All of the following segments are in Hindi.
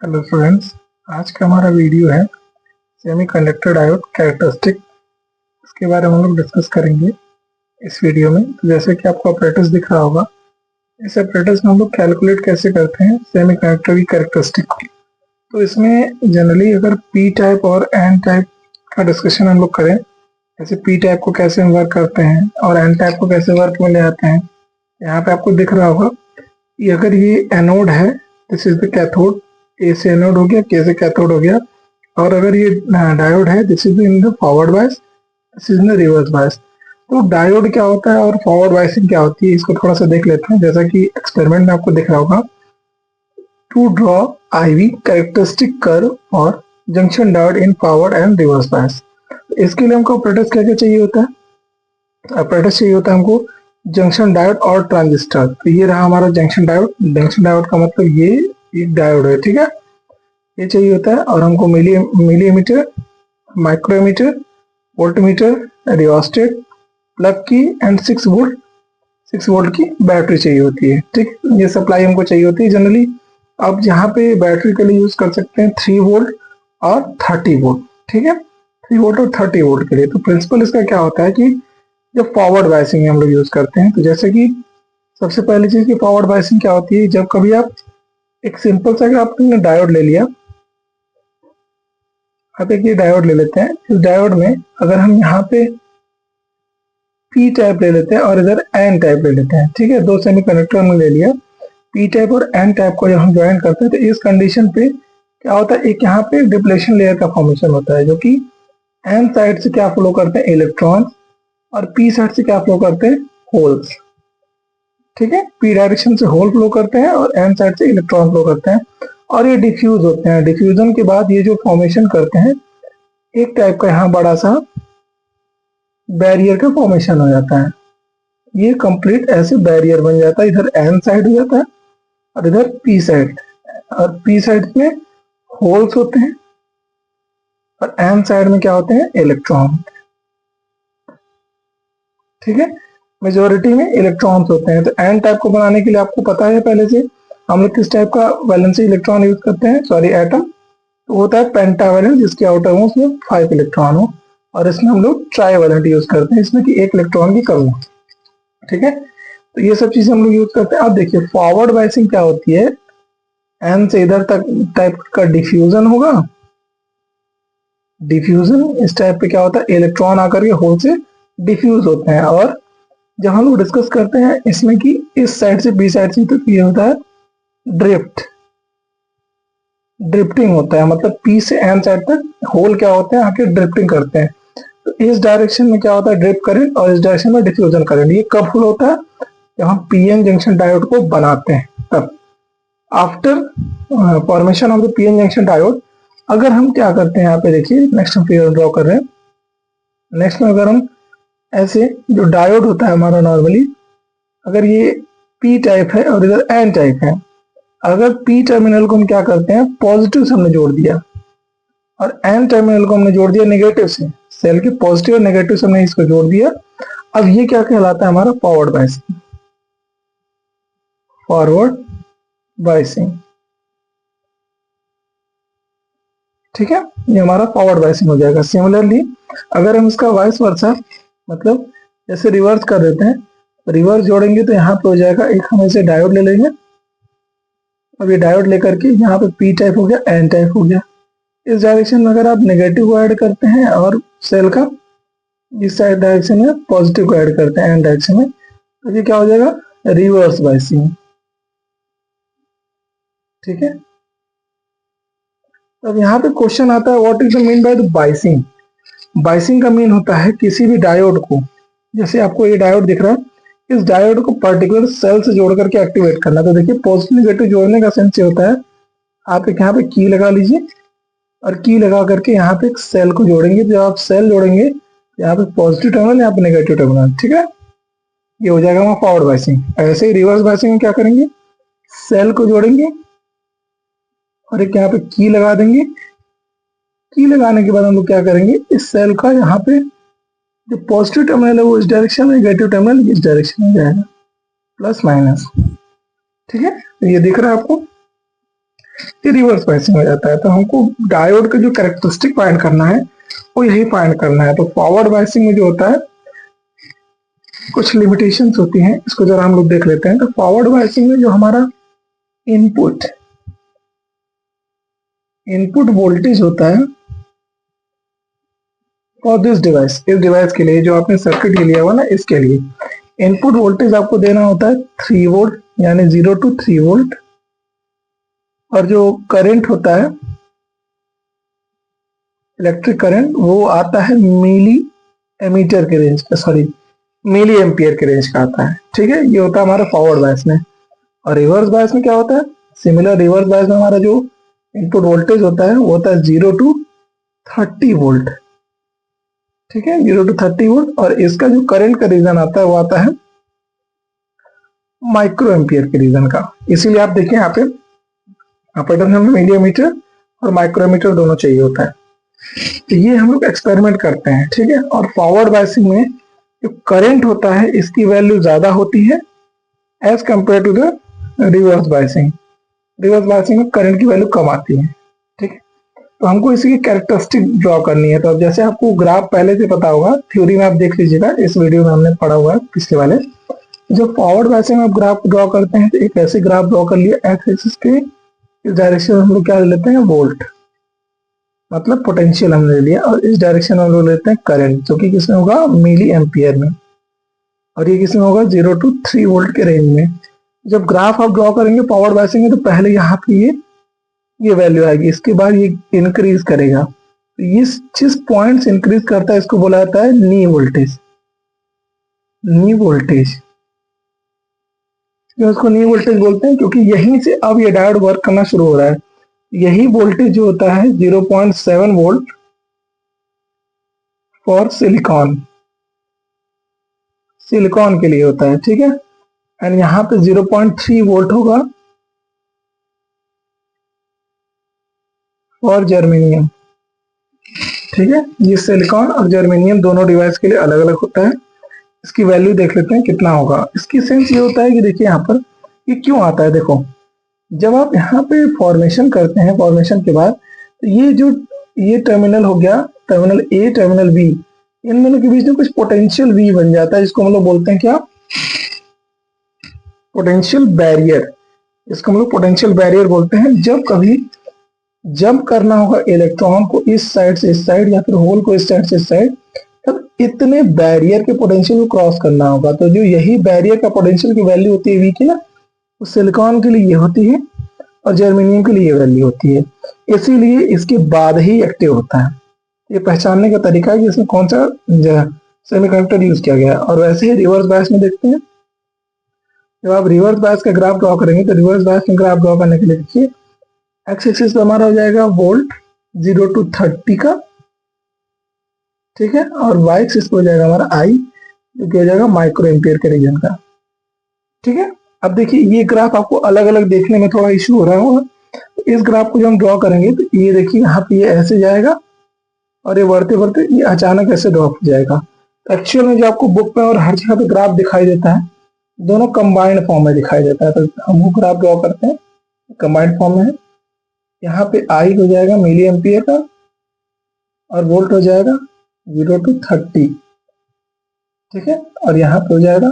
हेलो फ्रेंड्स, आज का हमारा वीडियो है सेमीकंडक्टर डायोड कैरेक्टरिस्टिक। इसके बारे में हम लोग डिस्कस करेंगे इस वीडियो में। तो जैसे कि आपको ऑपरेटर्स दिख रहा होगा, इस ऑपरेटर्स में हम लोग कैलकुलेट कैसे करते हैं सेमीकंडक्टर की कैरेक्टरिस्टिक को। तो इसमें जनरली अगर पी टाइप और एन टाइप का डिस्कशन हम लोग करें, जैसे पी टाइप को कैसे हम वर्क करते हैं और एन टाइप को कैसे वर्क में ले आते हैं। यहाँ पे आपको दिख रहा होगा कि अगर ये एनोड है, दिस इज द कैथोड, ए से एनोड हो गया, के से कैथोड हो गया। और अगर ये डायोड है, this is in the forward bias, this is in the reverse bias. तो डायोड क्या होता है और फॉरवर्ड बायसिंग क्या होती है, इसको थोड़ा सा देख लेते हैं। जैसा कि एक्सपेरिमेंट में आपको दिख रहा होगा, to draw IV characteristic curve और junction diode in forward and reverse bias. इसके लिए हमको ऑपरेटर्स क्या क्या चाहिए होता है। ऑपरेटर्स चाहिए होता है हमको जंक्शन डायोड और ट्रांजिस्टर। तो ये रहा हमारा जंक्शन डायोड। जंक्शन डायोड का मतलब ये एक डायोड है, ठीक है, ये चाहिए होता है। और हमको milliammeter, microammeter, voltmeter, rheostat, plug key and 6 volt की बैटरी चाहिए होती है। ठीक, ये सप्लाई हमको चाहिए होती है जनरली। अब यहाँ पे बैटरी के लिए यूज कर सकते हैं 3 वोल्ट और 30 वोल्ट। ठीक है, 3 वोल्ट और 30 वोल्ट के लिए। तो प्रिंसिपल इसका क्या होता है कि जब फॉरवर्ड बायसिंग में हम लोग यूज करते हैं, तो जैसे कि सबसे पहली चीज की फॉरवर्ड बायसिंग क्या होती है, जब कभी आप एक सिंपल सा अगर आपने डायोड ले लिया, आप एक ये डायोड ले लेते हैं। इस डायोड में अगर हम यहाँ पे पी टाइप ले लेते हैं और इधर एन टाइप ले लेते हैं, ठीक है, दो सेमीकंडक्टर हमने ले लिया। पी टाइप और एन टाइप को जब हम ज्वाइन करते हैं तो इस कंडीशन पे क्या होता है, एक यहाँ पे डिप्लेशन लेयर का फॉर्मेशन होता है, जो कि एन साइड से क्या फ्लो करते हैं, इलेक्ट्रॉन, और पी साइड से क्या फ्लो करते हैं, होल्स। ठीक है, पी डायरेक्शन से होल फ्लो करते हैं और एन साइड से इलेक्ट्रॉन फ्लो करते हैं, और ये डिफ्यूज होते हैं। डिफ्यूजन के बाद ये जो फॉर्मेशन करते हैं, एक टाइप का यहाँ बड़ा सा बैरियर का फॉर्मेशन हो जाता है। ये कंप्लीट ऐसे बैरियर बन जाता है, इधर एन साइड हो जाता है और इधर पी साइड। और पी साइड में होल्स होते हैं और एन साइड में क्या होते हैं, इलेक्ट्रॉन। ठीक है, मेजोरिटी में इलेक्ट्रॉन्स होते हैं। तो एन टाइप को बनाने के लिए आपको पता है पहले से हम लोग किस टाइप का वैलेंसी इलेक्ट्रॉन यूज करते हैं, सॉरी एटम। तो होता है पेंटावैलेंट, जिसके आउटर मोस्ट में 5 इलेक्ट्रॉन हो, और इसमें हम लोग ट्राईवैलेंट यूज करते हैं, इसमें कि 1 इलेक्ट्रॉन की कमी हो। ठीक है, तो ये सब चीजें हम लोग यूज करते हैं। अब देखिए फॉरवर्ड बायसिंग क्या होती है, एन से इधर तक टाइप का डिफ्यूजन होगा। डिफ्यूजन इस टाइप पे क्या होता है, इलेक्ट्रॉन आकर के होल से डिफ्यूज होते हैं। और जब हम लोग डिस्कस करते हैं इसमें कि इस साइड से बी साइड से, तो ये होता है ड्रिफ्टिंग होता है। मतलब पी से एन साइड तक होल क्या होते हैं, आके ड्रिफ्टिंग करते हैं। तो इस डायरेक्शन में क्या होता है, ड्रिफ्ट करंट, और इस डायरेक्शन में डिफ्यूजन करंट। ये कब फुल होता है, जब हम पीएन जंक्शन डायोड को बनाते हैं तब। After formation of the PN junction diode, अगर हम क्या करते हैं, यहाँ पे देखिए नेक्स्ट हम फिगर ड्रॉ कर रहे हैं। नेक्स्ट में अगर हम ऐसे, जो डायोड होता है हमारा नॉर्मली, अगर ये पी टाइप है और इधर एन टाइप है, अगर पी टर्मिनल को हम क्या करते हैं, पॉजिटिव से हमने जोड़ दिया, और एन टर्मिनल को हमने जोड़ दिया नेगेटिव से, सेल के पॉजिटिव और नेगेटिव से हमने इसको जोड़ दिया। अब ये क्या कहलाता है, हमारा फॉरवर्ड बायसिंग। फॉरवर्ड बायसिंग, ठीक है, ये हमारा फॉरवर्ड बायसिंग हो जाएगा। सिमिलरली अगर हम इसका वाइस वर्सा, मतलब जैसे रिवर्स कर देते हैं, रिवर्स जोड़ेंगे तो यहाँ पे हो जाएगा, एक हम ऐसे डायोड ले लेंगे। अब ये डायोड लेकर के यहाँ पे पी टाइप हो गया, एन टाइप हो गया। इस डायरेक्शन में अगर आप नेगेटिव को ऐड करते हैं और सेल का इस साइड डायरेक्शन में पॉजिटिव को ऐड करते हैं एन डायरेक्शन में, तो ये क्या हो जाएगा, रिवर्स बायसिंग। ठीक है, अब यहाँ पे क्वेश्चन आता है, what is the mean by the biasing. Biasing का मीन होता है किसी भी डायोड को, जैसे आपको ये डायोड दिख रहा है, इस डायोड को पर्टिकुलर सेल से जोड़ करके एक्टिवेट करना। तो देखिए पॉजिटिव नेगेटिव जोड़ने का सेंस ये होता है, आप एक यहाँ पे की लगा लीजिए, और की लगा करके यहाँ पे एक सेल को जोड़ेंगे। जब आप सेल जोड़ेंगे, यहाँ पे पॉजिटिव टर्मिनल, यहाँ पे नेगेटिव टर्मिनल। ठीक है, ये हो जाएगा हमारा फॉरवर्ड बायसिंग। ऐसे ही रिवर्स बायसिंग में क्या करेंगे, सेल को जोड़ेंगे और एक यहाँ पे की लगा देंगे। की लगाने के बाद हम लोग क्या करेंगे, इस सेल का यहाँ पे जो पॉजिटिव टर्मिनल है वो इस डायरेक्शन में, नेगेटिव टर्मिनल इस डायरेक्शन में जाएगा, प्लस माइनस। ठीक है, तो ये दिख रहा है आपको। ये रिवर्स बायसिंग हो जाता है। तो हमको डायोड का जो कैरेक्टरिस्टिक फाइंड करना है वो यही फाइंड करना है। तो फॉरवर्ड बायसिंग में जो होता है कुछ लिमिटेशंस होती हैं, इसको जरा हम लोग देख लेते हैं। तो फॉरवर्ड बायसिंग में जो हमारा इनपुट इनपुट वोल्टेज होता है और दिस डिवाइस, इस डिवाइस के लिए जो आपने सर्किट लिया हुआ ना, इसके लिए इनपुट वोल्टेज आपको देना होता है 3 वोल्ट, यानी 0 to 3 वोल्ट। और जो करंट होता है इलेक्ट्रिक करंट, वो आता है मिली एमीटर के रेंज का, सॉरी मिली एम्पियर के रेंज का आता है। ठीक है, ये होता है हमारा फॉरवर्ड बायस में। और रिवर्स बायस में क्या होता है, सिमिलर रिवर्स बायस में हमारा जो इनपुट वोल्टेज होता है वो होता है 0 to 30 वोल्ट। ठीक है, 0 to 30 वोल्ट। और इसका जो करंट का रीजन आता है वो आता है माइक्रो एम्पियर के रीजन का। इसीलिए आप देखें यहाँ पे ऑपरेटर में मिलीमीटर और माइक्रोमीटर दोनों चाहिए होता है। तो ये हम लोग एक्सपेरिमेंट करते हैं। ठीक है, और फॉरवर्ड बायसिंग में जो करंट होता है इसकी वैल्यू ज्यादा होती है as compare to the reverse biasing. Reverse biasing में करंट की वैल्यू कम आती है। ठीक है, तो हमको इसी की कैरेक्टरिस्टिक ड्रॉ करनी है। तो अब जैसे आपको ग्राफ पहले से पता होगा, थ्योरी में आप देख लीजिएगा, इस वीडियो में हमने पढ़ा हुआ है पिछले वाले। जब फॉरवर्ड बायसिंग में आप ग्राफ ड्रॉ करते हैं तो एक ऐसे ग्राफ ड्रॉ कर लिया, एक्स एक्सिस के इस डायरेक्शन में हम लोग क्या लेते हैं, वोल्ट, मतलब पोटेंशियल हमने ले लिया। और इस डायरेक्शन में हम लोग लेते हैं करंट, जो कि किसमें होगा, मिली एम्पियर में। और ये किसमें होगा, 0 to 3 वोल्ट के रेंज में। जब ग्राफ आप ड्रॉ करेंगे फॉरवर्ड बायसिंग में, तो पहले यहाँ पे ये वैल्यू आएगी, इसके बाद ये इंक्रीज करेगा। तो ये जिस पॉइंट इंक्रीज करता है इसको बोला जाता है नी वोल्टेज। नी वोल्टेज, जो उसको नी वोल्टेज बोलते हैं, क्योंकि यहीं से अब ये डायोड वर्क करना शुरू हो रहा है। यही वोल्टेज जो होता है 0.7 वोल्ट फॉर सिलिकॉन, सिलिकॉन के लिए होता है। ठीक है, एंड यहाँ पे 0.3 वोल्ट होगा फॉर जर्मेनियम। ठीक है, ये सिलिकॉन और जर्मेनियम दोनों डिवाइस के लिए अलग अलग होता है। इसकी वैल्यू देख लेते हैं कितना होगा। इसकी सेंस ये होता है कि देखिए यहाँ पर ये क्यों आता है। देखो, जब आप यहाँ पे फॉर्मेशन करते हैं, फॉर्मेशन के बाद तो ये टर्मिनल हो गया, टर्मिनल ए, टर्मिनल बी, इन दोनों के बीच में कुछ पोटेंशियल वी बन जाता है, जिसको हम लोग बोलते हैं क्या, पोटेंशियल बैरियर। इसको हम लोग पोटेंशियल बैरियर बोलते हैं। जब कभी जंप करना होगा इलेक्ट्रॉन को इस साइड से इस साइड, या फिर होल को इस साइड से इस साइड, तब इतने बैरियर के पोटेंशियल को क्रॉस करना होगा। तो जो यही बैरियर का पोटेंशियल की वैल्यू होती है वी की ना, वो सिलिकॉन के लिए ये होती है और जर्मेनियम के लिए ये वैल्यू होती है। इसीलिए इसके बाद ही एक्टिव होता है। ये पहचानने का तरीका है कि इसमें कौन सा सेमीकंडक्टर यूज किया गया है। और वैसे ही रिवर्स बायस में देखते हैं, जब आप रिवर्स बायस का ग्राफ ड्रॉ करेंगे तो रिवर्स बायस में ग्राफ ड्रॉ करने के लिए देखिए, एक्स एक्सिस पे हमारा हो जाएगा वोल्ट 0 to 30 का। ठीक है, और वाई एक्सिस पे हो जाएगा हमारा आई, जो कि हो जाएगा माइक्रो एम्पियर के रीजन का। ठीक है, अब देखिए ये ग्राफ आपको अलग अलग देखने में थोड़ा इशू हो रहा होगा। तो इस ग्राफ को जब हम ड्रॉ करेंगे तो ये देखिए यहाँ पे ये ऐसे जाएगा और ये बढ़ते बढ़ते ये अचानक ऐसे ड्रॉप हो जाएगा। एक्चुअल में जो आपको बुक में और हर जगह पे ग्राफ दिखाई देता है, दोनों कंबाइंड फॉर्म में दिखाई देता है। तो हम वो ग्राफ ड्रॉ करते हैं, कंबाइंड फॉर्म में है। यहाँ पे आई हो जाएगा मिली एम्पियर का और वोल्ट हो जाएगा 0 to 30। ठीक है, और यहाँ पे हो जाएगा,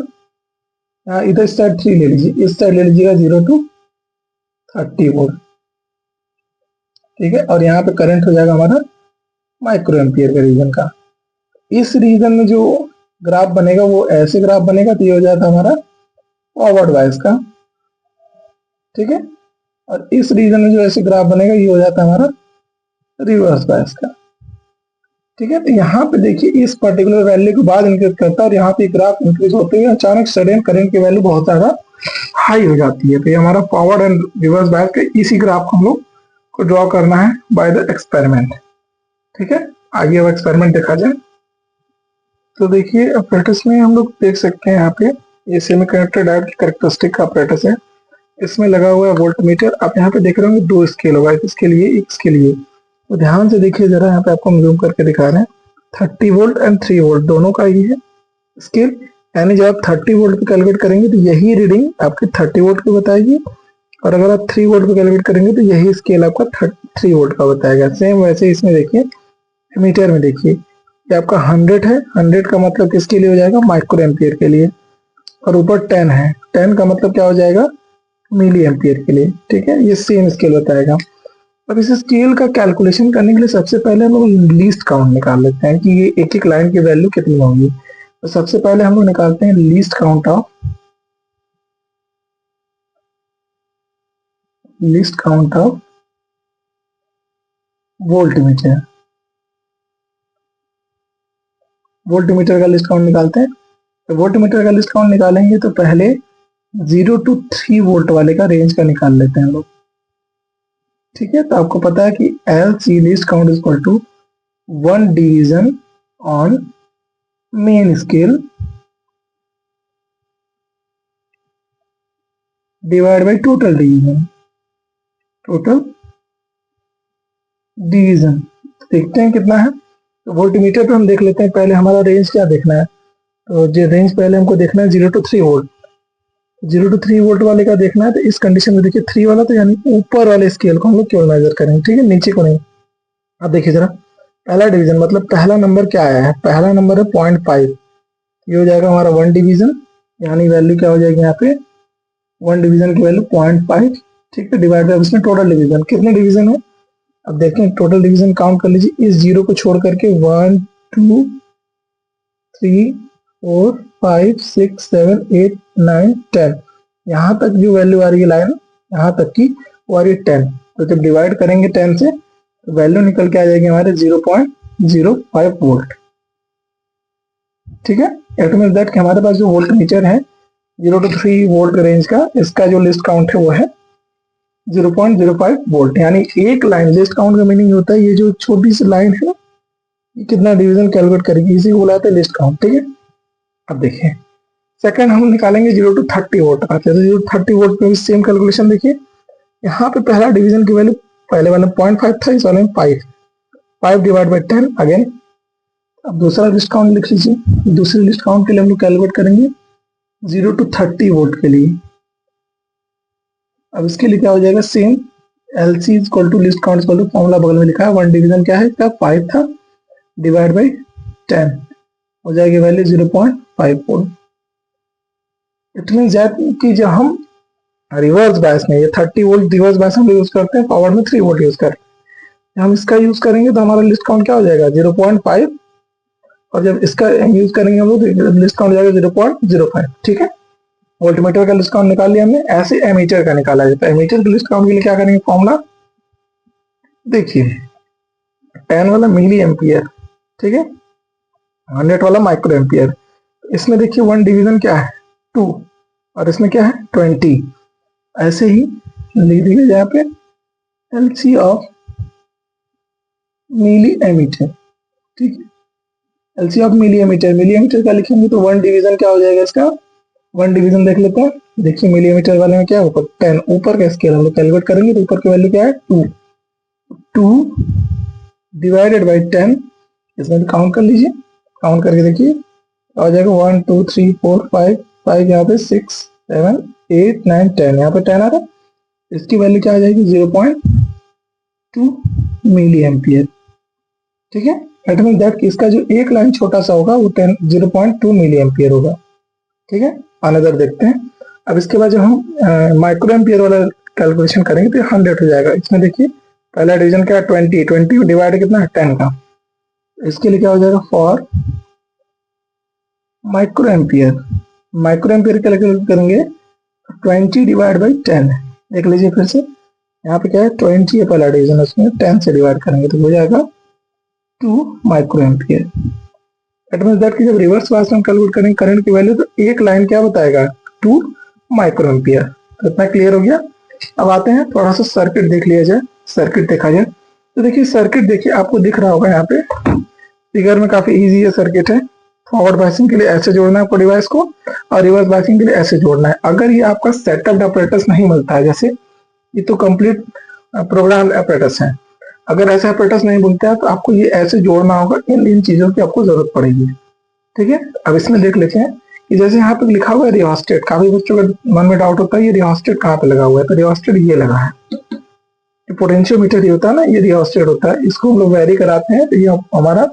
यहाँ इधर साइड 3 ले लीजिए, इस साइड ले लीजिएगा 0 to 30 वोल्ट। ठीक है, और यहाँ पे करंट हो जाएगा हमारा माइक्रो एम्पियर के रीजन का। इस रीजन में जो ग्राफ बनेगा वो ऐसे ग्राफ बनेगा, तो ये हो जाता है हमारा फॉरवर्ड बायस का। ठीक है, और इस रीजन में जो ऐसे ग्राफ बनेगा ये हो जाता है हमारा रिवर्स बायस का। ठीक है, तो यहाँ पे देखिए इस पर्टिकुलर वैल्यू के बाद इंक्रीज करता है और यहाँ पे ग्राफ इंक्रीज होते हुए अचानक सडन करंट की वैल्यू बहुत ज्यादा हाई हो जाती है। तो ये हमारा फॉरवर्ड एंड रिवर्स बायस का इसी ग्राफ को हम लोग को ड्रॉ करना है बाय द एक्सपेरिमेंट। ठीक है, आगे अब एक्सपेरिमेंट देखा जाए। तो देखिए अपरेटस में हम लोग देख सकते हैं, यहाँ पे ये सेमीकंडक्टर डायोड की कैरेक्टरिस्टिक का अपरेटस है। इसमें लगा हुआ है वोल्ट मीटर। आप यहाँ पे देख रहे होंगे 2 स्केल होगा, इसके लिए इसके लिए। तो ध्यान से देखिए जरा, यहाँ पे आपको हम जूम करके दिखा रहे हैं, 30 वोल्ट एंड 3 वोल्ट दोनों का ही है स्केल। यानी जब आप 30 वोल्ट पे कैलकुलेट करेंगे तो यही रीडिंग आपकी 30 वोल्ट की बताएगी और अगर आप 3 वोल्ट पे कैलकुलेट करेंगे तो यही स्केल आपका 3 वोल्ट का बताएगा। सेम वैसे इसमें देखिए मीटर में देखिए ये आपका 100 है, 100 का मतलब किसके लिए हो जाएगा, माइक्रो एम्पियर के लिए, और ऊपर 10 है, 10 का मतलब क्या हो जाएगा, मिली एम्पियर के लिए। ठीक है, ये सेम स्केल बताएगा। अब इस स्केल का कैलकुलेशन करने के लिए सबसे पहले हम लोग लीस्ट काउंट निकाल लेते हैं कि ये एक एक लाइन की वैल्यू कितनी होगी। तो सबसे पहले हम लोग निकालते हैं least count of voltmeter. Voltmeter का लिस्ट काउंट निकालते हैं। तो वोल्टमीटर का लिस्ट काउंट निकालेंगे तो पहले 0 to 3 वोल्ट वाले का रेंज का निकाल लेते हैं हम लोग। ठीक है, तो आपको पता है कि LC least count is equal to 1 division on main scale divide by total division. देखते हैं कितना है। तो वोल्टमीटर पे हम देख लेते हैं, पहले हमारा रेंज क्या देखना है। तो जो रेंज पहले हमको देखना है 0 to 3 वोल्ट। 0 to 3 वोल्ट वाले का देखना है, तो इस कंडीशन में देखिए 3 वाला तो यानी ऊपर वाले स्केल को हम लोग केवल मेजर करेंगे, ठीक है, नीचे को नहीं। अब देखिए जरा, पहला डिवीजन मतलब पहला नंबर क्या आया है, पहला नंबर है 0.5, ये हो जाएगा हमारा 1 डिवीजन, यानी वैल्यू क्या हो जाएगी यहाँ पे 1 डिवीजन की वैल्यू 0.5। ठीक है, डिवाइड बाय इसमें टोटल डिवीजन, कितने डिवीजन है, अब देखें टोटल डिवीजन काउंट कर लीजिए, इस जीरो को छोड़ करके 1 2 3 4 5 6 7 8 9 10, यहाँ तक जो वैल्यू आ रही है लाइन, यहाँ तक की वो आ रही है 10। तो जब डिवाइड करेंगे 10 से तो वैल्यू निकल के आ जाएगी हमारे 0.05 वोल्ट। ठीक है, इट मींस दैट कि हमारे पास जो वोल्ट मीटर है 0 to 3 वोल्ट रेंज का, इसका जो लिस्ट काउंट है वो है 0.05 वोल्ट। यानी एक लाइन, लिस्ट काउंट का मीनिंग होता है ये जो छोटी सी लाइन है ये कितना डिवीजन कैलकुलेट करेगी, इसी को बुलाते हैं लिस्ट काउंट। ठीक है, अब देखिए सेकंड हम निकालेंगे 0 to 30 वोल्ट का। तो 0 to 30 वोल्ट पे भी सेम कैलकुलेशन देखिए, यहाँ पे पहला डिवीजन की वैल्यू पहले वाले 0.5 था, इस वाले में 5 डिवाइड बाई 10 अगेन। अब दूसरा लिस्ट काउंट लिख लीजिए, दूसरे लिस्ट काउंट के लिए हम लोग कैलकुलेट करेंगे 0 to 30 वोल्ट के लिए। अब इसके लिए क्या हो जाएगा, same LC equal to least count equal to, formula बगल में लिखा है, 1 डिवीजन क्या है इसका 5 था, डिवाइड बाई 10 हो जाएगी value 0.5 volt. It mean that कि जब हम रिवर्स बायस में, ये 30 वोल्ट रिवर्स बायस हम यूज करते हैं, फॉरवर्ड में 3 वोल्ट यूज करते हैं, हम इसका यूज करेंगे तो हमारा लिस्ट काउंट क्या हो जाएगा 0.5, और जब इसका यूज करेंगे हम लोग तो लिस्ट काउंट हो जाएगा 0.05। ठीक है, वोल्टमीटर का लिस्ट काउंट निकाल लिया हमने, ऐसे एमीटर का निकाला जाता है। एमीटर के लिस्ट काउंट के लिए क्या करेंगे, फॉर्मूला देखिए 10 वाला मिली एम्पियर, ठीक है, 100 वाला माइक्रो एम्पियर। इसमें देखिए 1 डिवीजन क्या है 2, और इसमें क्या है 20। ऐसे ही लिख दीजिए यहाँ पे LC ऑफ मिली एमीटर। ठीक है, LC ऑफ मिली एमीटर का लिखेंगे तो 1 डिवीजन क्या हो जाएगा इसका, 1 डिवीजन देख लेते हैं। देखिए मिलीमीटर वाले में क्या है, ऊपर 10, ऊपर का स्केल हम लोग कैलकुलेट करेंगे तो ऊपर की वैल्यू क्या है 2 डिवाइडेड बाई 10, इसमें भी काउंट कर लीजिए, काउंट करके देखिए आ जाएगा 1 2 3 4 5 यहाँ पे 6 7 8 9 10, यहाँ पे 10 आ रहा है, इसकी वैल्यू क्या आ जाएगी 0.2 मिली एम्पियर। ठीक है, इट मींस दैट कि इसका जो एक लाइन छोटा सा होगा वो 0.2 मिली एम्पियर होगा। ठीक है, अनदर देखते हैं। अब इसके बाद जब हम माइक्रो एम्पियर वाला कैलकुलेशन करेंगे तो 100 हो जाएगा। इसमें देखिए पहला डिवीजन क्या है 20 डिवाइड कितना है 10 का, इसके लिए क्या हो जाएगा फॉर माइक्रो एम्पियर कैलकुलेट करेंगे 20 डिवाइड बाई 10। देख लीजिए फिर से, यहाँ पे क्या है 20 है पहला डिवीजन, उसमें 10 से डिवाइड करेंगे तो हो जाएगा 2 micro ampere. It means that कि जब रिवर्स बायस में कैलकुलेट करेंगे करंट की वैल्यू तो एक लाइन क्या बताएगा 2 माइक्रो एम्पियर। तो इतना क्लियर हो गया। अब आते हैं थोड़ा सा सर्किट देख लिया जाए, सर्किट देखा जाए। तो देखिए सर्किट देखिए आपको दिख रहा होगा यहाँ पे फिगर में, काफी इजी है सर्किट है। फॉरवर्ड बायसिंग के लिए ऐसे जोड़ना है आपको डिवाइस को, और रिवर्स बायसिंग के लिए ऐसे जोड़ना है। अगर ये आपका सेटअप ऑपरेटर्स नहीं मिलता है, जैसे ये तो कंप्लीट प्रोग्राम ऑपरेटर्स हैं, अगर ऐसे ऑपरेटर्स नहीं मिलते हैं तो आपको ये ऐसे जोड़ना होगा, इन चीजों की आपको जरूरत पड़ेगी। ठीक है, अब इसमें देख लेते हैं कि जैसे यहाँ पे लिखा हुआ है रियोस्टेट, काफी बच्चों के मन में डाउट होता है ये रियोस्टेट कहाँ पे लगा हुआ है, तो रियोस्टेट ये लगा है, पोटेंशियोमीटर ये होता है ना, ये रियोस्टेट होता है, इसको हम लोग वेरी कराते हैं तो ये हमारा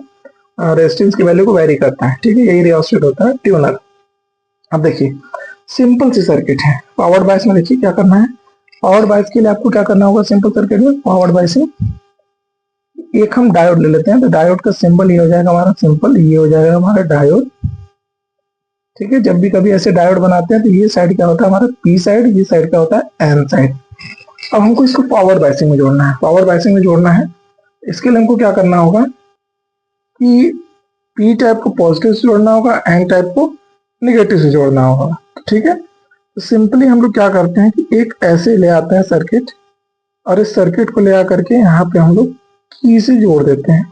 रेजिस्टेंस की वैल्यू को वेरी करता है, ठीक है, यही रियोस्टेट होता है, ट्यूनर। अब देखिए सिंपल सी सर्किट है, पावर्ड बायस में देखिए क्या करना है, पावर्ड बायस के लिए आपको क्या करना होगा, सिंपल सर्किट में पावर्ड बायसिंग, एक हम डायोड ले लेते हैं, तो डायोड का सिंबल ये हो जाएगा हमारा, सिंपल ये हो जाएगा हमारा डायोड, ठीक है। जब भी कभी ऐसे डायोड बनाते हैं तो ये साइड क्या होता है हमारा पी साइड, ये साइड क्या होता है एन साइड। अब हमको इसको पावर बायसिंग में जोड़ना है, पावर बायसिंग में जोड़ना है, इसके लिए हमको क्या करना होगा कि पी टाइप को पॉजिटिव से जोड़ना होगा, एन टाइप को निगेटिव से जोड़ना होगा, ठीक है। तो सिंपली हम लोग क्या करते हैं कि एक ऐसे ले आते हैं सर्किट, और इस सर्किट को ले आकर के यहाँ पे हम लोग की से जोड़ देते हैं,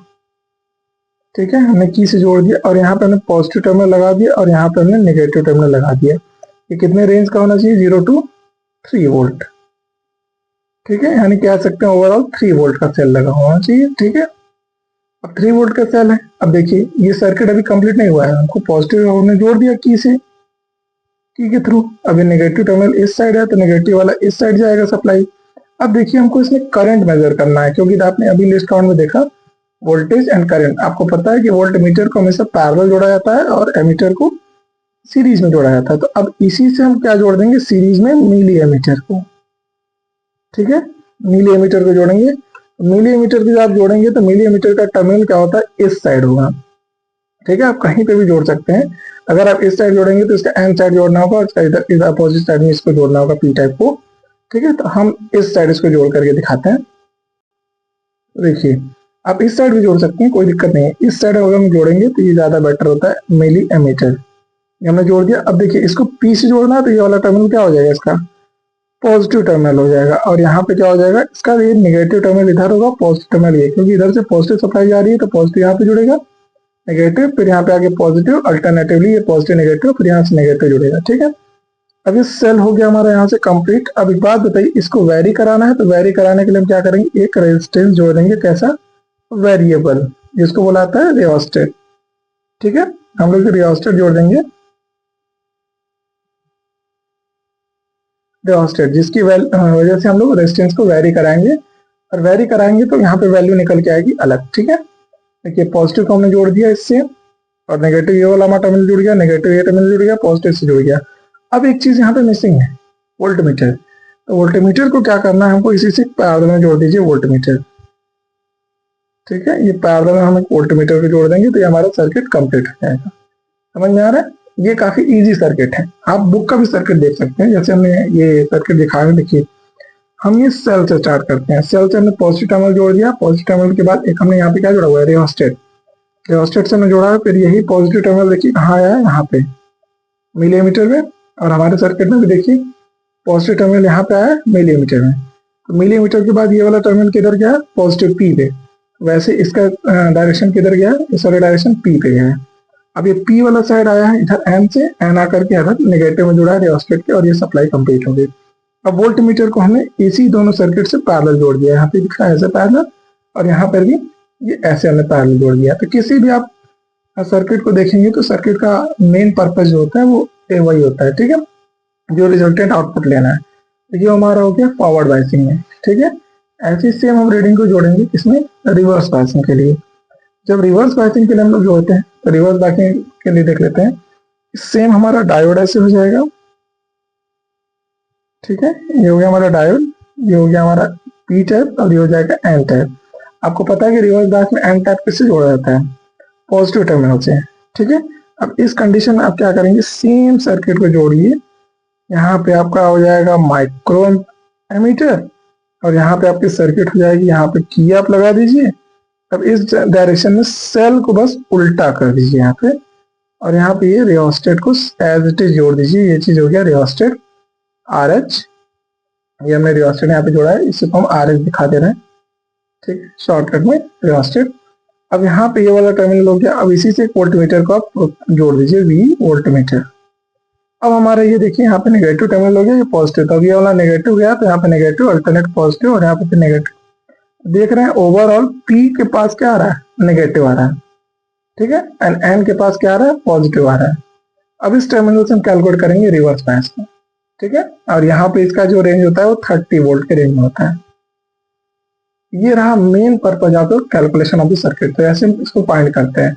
ठीक है, हमने की से जोड़ दिया, और यहाँ पे हमने पॉजिटिव टर्मिनल लगा दिया, और यहाँ पे हमने नेगेटिव टर्मिनल लगा दिया। ये कितने रेंज का होना चाहिए, 0 to 3 वोल्ट, ठीक है, यानी कह सकते हैं ओवरऑल 3 वोल्ट का सेल लगा होना चाहिए, ठीक है। अब 3 वोल्ट का सेल है। अब देखिए ये सर्किट अभी कंप्लीट नहीं हुआ है, हमको पॉजिटिव हमने जोड़ दिया की से, की के थ्रू। अभी नेगेटिव टर्मिनल इस साइड है तो नेगेटिव वाला इस साइड जाएगा सप्लाई। अब देखिए हमको इसमें करंट मेजर करना है, क्योंकि आपने अभी लिस्ट काउंट में देखा वोल्टेज एंड करंट, आपको पता है कि वोल्ट मीटर को हमेशा पैरेलल जोड़ा जाता है और एमीटर को सीरीज में जोड़ा जाता है। तो अब इसी से हम क्या जोड़ देंगे, सीरीज में मिली एमीटर को, ठीक है, मिली एमीटर को जोड़ेंगे। मिली एमीटर को जब आप जोड़ेंगे तो मिली एमीटर का टर्मिनल क्या होता है, इस साइड होगा, ठीक है, आप कहीं पे भी जोड़ सकते हैं। अगर आप इस साइड जोड़ेंगे तो इसका एन साइड जोड़ना होगा, और इधर अपोजिट साइड में इसको जोड़ना होगा पी टाइप को, ठीक है। तो हम इस साइड इसको जोड़ करके दिखाते हैं। देखिए आप इस साइड भी जोड़ सकते हैं, कोई दिक्कत नहीं है। इस साइड अगर हम जोड़ेंगे तो ये ज्यादा बेटर होता है, मिली एमीटर, ये हमने जोड़ दिया। अब देखिए इसको पी से जोड़ना है तो ये वाला टर्मिनल क्या हो जाएगा, इसका पॉजिटिव टर्मिनल हो जाएगा, और यहाँ पे क्या हो जाएगा, इसका ये निगेटिव टर्मिनल इधर होगा, पॉजिटिव टर्मिनल ये, क्योंकि इधर से पॉजिटिव सप्लाई जा रही है तो पॉजिटिव यहाँ पे जुड़ेगा, नेगेटिव फिर यहाँ पे आगे पॉजिटिव, अल्टरनेटिवली ये पॉजिटिव नेगेटिव, फिर यहाँ से नेगेटिव जुड़ेगा, ठीक है। अब ये सेल हो गया हमारा यहाँ से कंप्लीट। अब एक बात बताइए, इसको वेरी कराना है, तो वेरी कराने के लिए हम क्या करेंगे, एक रेजिस्टेंस जोड़ देंगे, कैसा, वेरिएबल, जिसको बोलाता है रियोस्टेट, ठीक है। हम लोग रियोस्टेट जोड़ देंगे, रियोस्टेट जिसकी वजह से हम लोग रेजिस्टेंस को वेरी कराएंगे, और वेरी कराएंगे तो यहाँ पे वैल्यू निकल के आएगी अलग, ठीक है। देखिए पॉजिटिव को हमने जोड़ दिया इससे, और नेगेटिव ये वाला टर्मिनल जुड़ गया, नेगेटिव ये टर्मिनल जुड़ गया, पॉजिटिव से जुड़ गया। अब एक चीज यहाँ पे मिसिंग है, वोल्टमीटर। तो वोल्टमीटर को क्या करना है, हमको इसी से पैरेलल में जोड़ दीजिए वोल्टमीटर, ठीक है। ये पैरेलल में हम वोल्टमीटर को जोड़ देंगे तो ये हमारा सर्किट कंप्लीट हो जाएगा। समझ में आ रहा है, ये काफी इजी सर्किट है। आप बुक का भी सर्किट देख सकते हैं, जैसे हमने ये सर्किट दिखाया, देखिए हम ये सेल से स्टार्ट करते हैं। सेल से हमने पॉजिटिव टर्मिनल जोड़ दिया, पॉजिटिव टर्मिनल के बाद एक हमने यहाँ पे क्या जोड़ा हुआ है, रियोस्टेट, रियोस्टेट से हमने जोड़ा है। फिर यही पॉजिटिव टर्मिनल देखिए कहाँ आया है, यहाँ पे मिलीमीटर में, और हमारे सर्किट में भी देखिए पॉजिटिव टर्मिनल यहाँ पे आया है मिलीमीटर में। तो मिलीमीटर के बाद ये वाला टर्मिनल किधर गया है, पॉजिटिव पी पे, वैसे इसका डायरेक्शन किधर गया है, इस वाले डायरेक्शन पी पे गया है। अब ये पी वाला साइड आया है इधर एन से, एन आकर के इधर नेगेटिव में जुड़ा है रियोस्टेट के, और ये सप्लाई कंप्लीट हो गई। अब वोल्ट मीटर को हमने इसी दोनों सर्किट से पैरेलल जोड़ दिया, यहाँ पे दिखा है ऐसे पैरेलल, और यहाँ पर भी ये ऐसे हमने पैरेलल जोड़ दिया। तो किसी भी आप सर्किट को देखेंगे तो सर्किट का मेन पर्पज जो होता है वो वही होता है, ठीक है, जो रिजल्टेंट आउटपुट लेना है। तो ये हमारा हो गया फॉरवर्ड बायसिंग में, ठीक है। ऐसी सेम हम रीडिंग को जोड़ेंगे इसमें रिवर्स बायसिंग के लिए। जब रिवर्स बायसिंग के लिए हम लोग जोड़ते हैं तो रिवर्स बायसिंग के लिए देख लेते हैं, सेम हमारा डायोड ऐसे हो जाएगा, ठीक है। ये हो गया हमारा डायोड, ये हो गया हमारा पी टाइप, और ये हो जाएगा एन टाइप। आपको पता है कि रिवर्स बायस में एन टाइप किससे जोड़ा जाता है, पॉजिटिव टर्मिनल से, ठीक है। अब इस कंडीशन में आप क्या करेंगे, सेम सर्किट को जोड़िए। यहाँ पे आपका हो जाएगा माइक्रो एमीटर, और यहाँ पे आपकी सर्किट हो जाएगी, यहाँ पे की आप लगा दीजिए। अब इस डायरेक्शन में सेल को बस उल्टा कर दीजिए यहाँ पे, और यहाँ पे ये रियोस्टेट को एज इट इज जोड़ दीजिए। ये चीज हो गया रियोस्टेट आर एच, ये हमने रियोस्टेट यहाँ पे जोड़ा है, इसी को हम आर एच दिखा दे रहे हैं, ठीक, शॉर्टकट में रियोस्टेट। अब यहाँ पे ये वाला टर्मिनल हो गया। अब इसी से एक वोल्टमीटर को आप जोड़ दीजिए, वी वोल्टमीटर। अब हमारा ये देखिए यहाँ पे नेगेटिव टर्मिनल हो गया, ये पॉजिटिव, तो अब ये वाला नेगेटिव गया तो यहाँ पे नेगेटिव, अल्टरनेट पॉजिटिव, और यहाँ पे फिर नेगेटिव। देख रहे हैं ओवरऑल पी के पास क्या आ रहा है, नेगेटिव आ रहा है, ठीक है, एंड एन के पास क्या आ रहा है, पॉजिटिव आ रहा है। अब इस टर्मिनल से हम कैलकुलेट करेंगे रिवर्स बायस को, ठीक है। और यहाँ पे इसका जो रेंज होता है वो 30 वोल्ट के रेंज में होता है। ये रहा main purpose of the calculation of the circuit. तो ऐसे हम इसको फाइंड करते हैं।